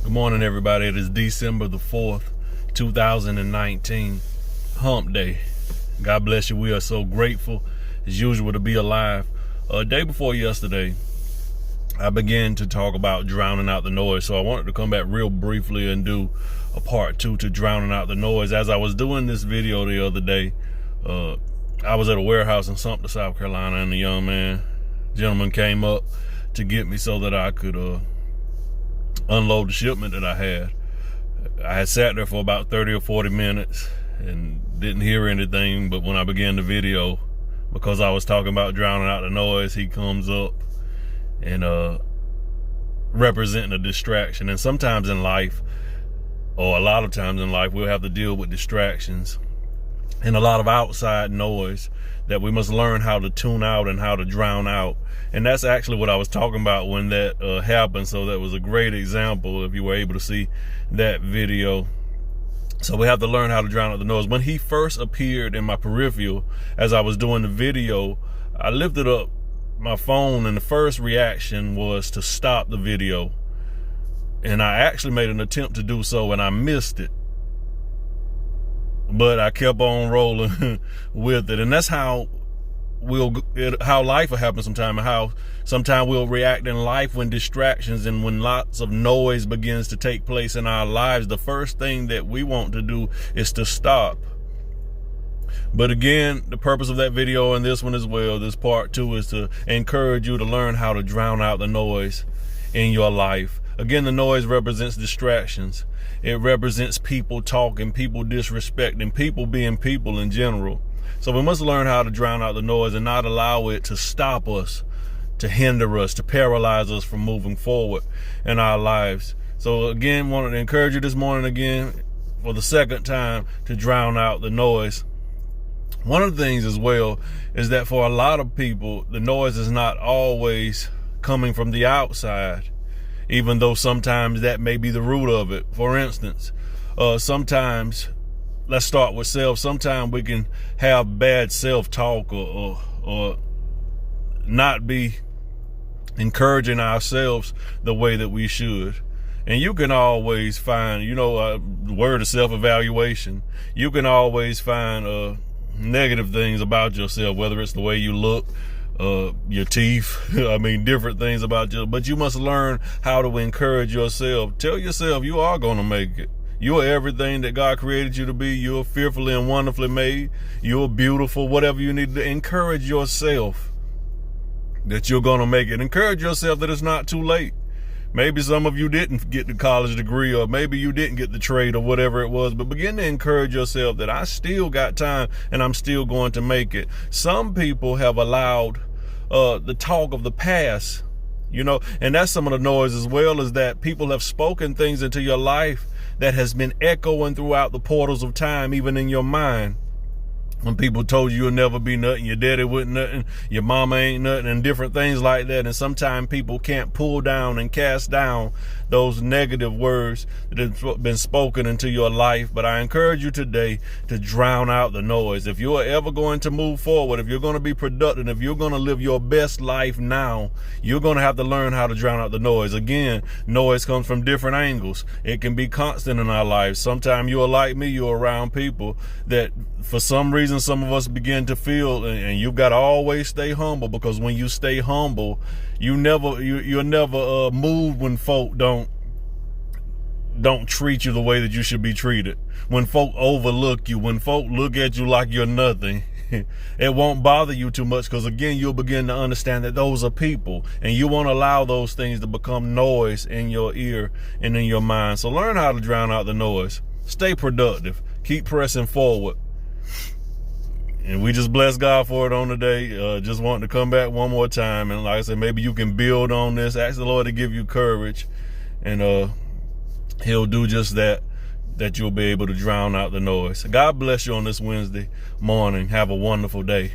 Good morning, everybody. It is December the 4th, 2019, hump day. God bless you. We are so grateful, as usual, to be alive. Day before yesterday, I began to talk about drowning out the noise. So I wanted to come back real briefly and do a part 2 to drowning out the noise. As I was doing this video the other day, I was at a warehouse in Sumter, South Carolina, and a gentleman came up to get me so that I could unload the shipment that I had. I had sat there for about 30 or 40 minutes and didn't hear anything, but when I began the video, because I was talking about drowning out the noise, he comes up and representing a distraction. And sometimes in life, or a lot of times in life, we'll have to deal with distractions and a lot of outside noise that we must learn how to tune out and how to drown out. And that's actually what I was talking about when that happened. So that was a great example if you were able to see that video. So we have to learn how to drown out the noise. When he first appeared in my peripheral as I was doing the video, I lifted up my phone and the first reaction was to stop the video. And I actually made an attempt to do so and I missed it. But I kept on rolling with it. And that's how life will happen sometime, and how sometimes we'll react in life when distractions and when lots of noise begins to take place in our lives. The first thing that we want to do is to stop. But again, the purpose of that video and this one as well, this part 2, is to encourage you to learn how to drown out the noise in your life. Again, the noise represents distractions. It represents people talking, people disrespecting, people being people in general. So we must learn how to drown out the noise and not allow it to stop us, to hinder us, to paralyze us from moving forward in our lives. So again, wanted to encourage you this morning again for the second time to drown out the noise. One of the things as well is that for a lot of people, the noise is not always coming from the outside, even though sometimes that may be the root of it. For instance, sometimes, let's start with self. Sometimes we can have bad self-talk or not be encouraging ourselves the way that we should. And you can always find, the word of self-evaluation. You can always find negative things about yourself, whether it's the way you look, your teeth, different things about you. But you must learn how to encourage yourself. Tell yourself you are going to make it. You are everything that God created you to be. You are fearfully and wonderfully made. You are beautiful. Whatever you need to encourage yourself that you're going to make it. Encourage yourself that it's not too late. Maybe some of you didn't get the college degree, or maybe you didn't get the trade, or whatever it was, but begin to encourage yourself that I still got time and I'm still going to make it. Some people have allowed the talk of the past, and that's some of the noise as well, is that people have spoken things into your life that has been echoing throughout the portals of time, even in your mind. When people told you you'll never be nothing, your daddy wasn't nothing, your mama ain't nothing, and different things like that. And sometimes people can't pull down and cast down those negative words that have been spoken into your life. But I encourage you today to drown out the noise. If you're ever going to move forward, if you're going to be productive, if you're going to live your best life now, you're going to have to learn how to drown out the noise. Again, noise comes from different angles. It can be constant in our lives. Sometimes you're like me, you're around people that for some reason, some of us begin to feel, and you've got to always stay humble, because when you stay humble, you're never moved when folk don't treat you the way that you should be treated. When folk overlook you, when folk look at you like you're nothing, it won't bother you too much, because again, you'll begin to understand that those are people, and you won't allow those things to become noise in your ear and in your mind. So learn how to drown out the noise. Stay productive. Keep pressing forward. And we just bless God for it on today. Just wanting to come back one more time. And like I said, maybe you can build on this. Ask the Lord to give you courage. And he'll do just that you'll be able to drown out the noise. God bless you on this Wednesday morning. Have a wonderful day.